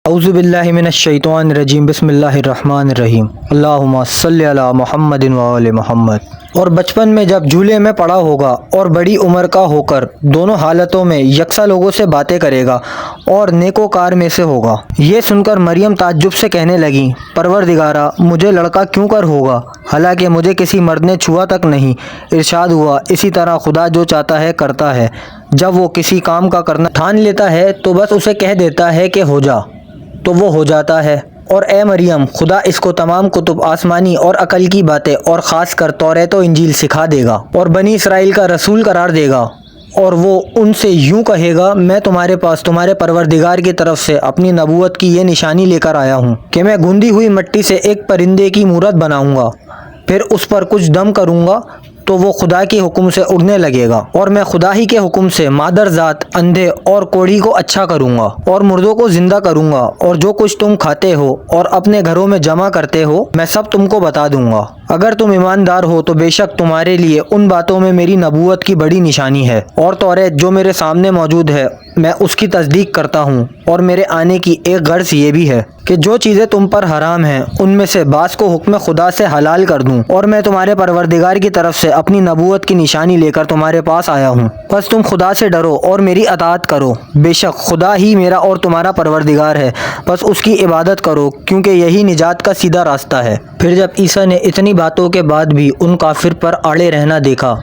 اعوذ باللہ من الشیطان الرجیم بسم اللہ الرحمن الرحیم اللہم صلی علی محمد وآل محمد۔ اور بچپن میں جب جھولے میں پڑا ہوگا اور بڑی عمر کا ہو کر دونوں حالتوں میں یکساں لوگوں سے باتیں کرے گا اور نیکوکار میں سے ہوگا۔ یہ سن کر مریم تعجب سے کہنے لگی، پروردگارا مجھے لڑکا کیوں کر ہوگا، حالانکہ مجھے کسی مرد نے چھوا تک نہیں۔ ارشاد ہوا، اسی طرح خدا جو چاہتا ہے کرتا ہے، جب وہ کسی کام کا کرنا ٹھان لیتا ہے تو بس اسے کہہ دیتا ہے کہ ہو جا، تو وہ ہو جاتا ہے۔ اور اے مریم، خدا اس کو تمام کتب آسمانی اور عقل کی باتیں اور خاص کر توریت و انجیل سکھا دے گا اور بنی اسرائیل کا رسول قرار دے گا، اور وہ ان سے یوں کہے گا، میں تمہارے پاس تمہارے پروردگار کی طرف سے اپنی نبوت کی یہ نشانی لے کر آیا ہوں کہ میں گوندی ہوئی مٹی سے ایک پرندے کی مورت بناؤں گا، پھر اس پر کچھ دم کروں گا تو وہ خدا کے حکم سے اڑنے لگے گا، اور میں خدا ہی کے حکم سے مادر ذات، اندھے اور کوڑی کو اچھا کروں گا اور مردوں کو زندہ کروں گا، اور جو کچھ تم کھاتے ہو اور اپنے گھروں میں جمع کرتے ہو میں سب تم کو بتا دوں گا۔ اگر تم ایماندار ہو تو بے شک تمہارے لیے ان باتوں میں میری نبوت کی بڑی نشانی ہے، اور توریت جو میرے سامنے موجود ہے میں اس کی تصدیق کرتا ہوں، اور میرے آنے کی ایک غرض یہ بھی ہے کہ جو چیزیں تم پر حرام ہیں ان میں سے بعض کو حکم خدا سے حلال کر دوں، اور میں تمہارے پروردگار کی طرف سے اپنی نبوت کی نشانی لے کر تمہارے پاس آیا ہوں۔ بس تم خدا سے ڈرو اور میری اطاعت کرو، بے شک خدا ہی میرا اور تمہارا پروردگار ہے، بس اس کی عبادت کرو کیونکہ یہی نجات کا سیدھا راستہ ہے۔ پھر جب عیسیٰ نے اتنی باتوں کے بعد بھی ان کافر پر اڑے رہنا دیکھا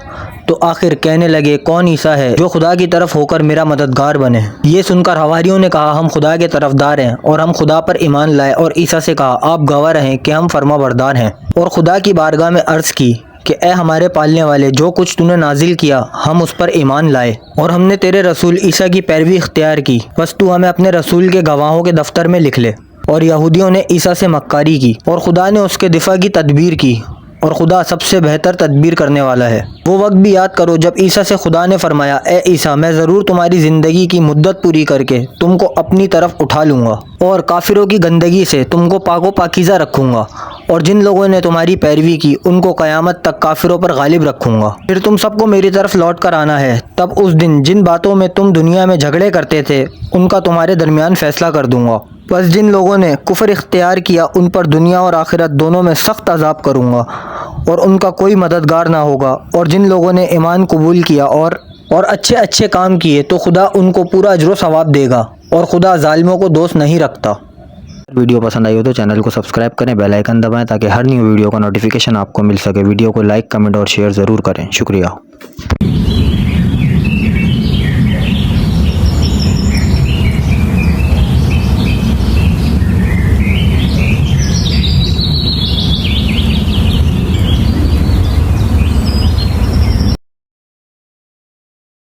تو آخر کہنے لگے، کون عیسیٰ ہے جو خدا کی طرف ہو کر میرا مددگار بنے؟ یہ سن کر حواریوں نے کہا، ہم خدا کے طرفدار ہیں اور ہم خدا پر ایمان لائے، اور عیسیٰ سے کہا، آپ گواہ رہیں کہ ہم فرما بردار ہیں، اور خدا کی بارگاہ میں عرض کی کہ اے ہمارے پالنے والے، جو کچھ تو نے نازل کیا ہم اس پر ایمان لائے، اور ہم نے تیرے رسول عیسیٰ کی پیروی اختیار کی، بس تو ہمیں اپنے رسول کے گواہوں کے دفتر میں لکھ لے۔ اور یہودیوں نے عیسیٰ سے مکاری کی اور خدا نے اس کے دفاع کی تدبیر کی، اور خدا سب سے بہتر تدبیر کرنے والا ہے۔ وہ وقت بھی یاد کرو جب عیسیٰ سے خدا نے فرمایا، اے عیسیٰ میں ضرور تمہاری زندگی کی مدت پوری کر کے تم کو اپنی طرف اٹھا لوں گا، اور کافروں کی گندگی سے تم کو پاک و پاکیزہ رکھوں گا، اور جن لوگوں نے تمہاری پیروی کی ان کو قیامت تک کافروں پر غالب رکھوں گا۔ پھر تم سب کو میری طرف لوٹ کر آنا ہے، تب اس دن جن باتوں میں تم دنیا میں جھگڑے کرتے تھے ان کا تمہارے درمیان فیصلہ کر دوں گا۔ بس جن لوگوں نے کفر اختیار کیا ان پر دنیا اور آخرت دونوں میں سخت عذاب کروں گا، اور ان کا کوئی مددگار نہ ہوگا۔ اور جن لوگوں نے ایمان قبول کیا اور اچھے کام کیے تو خدا ان کو پورا اجر و ثواب دے گا، اور خدا ظالموں کو دوست نہیں رکھتا۔ ویڈیو پسند آئی ہو تو چینل کو سبسکرائب کریں، بیل آئیکن دبائیں تاکہ ہر نیو ویڈیو کا نوٹیفیکیشن آپ کو مل سکے۔ ویڈیو کو لائک، کمنٹ اور شیئر ضرور کریں۔ شکریہ۔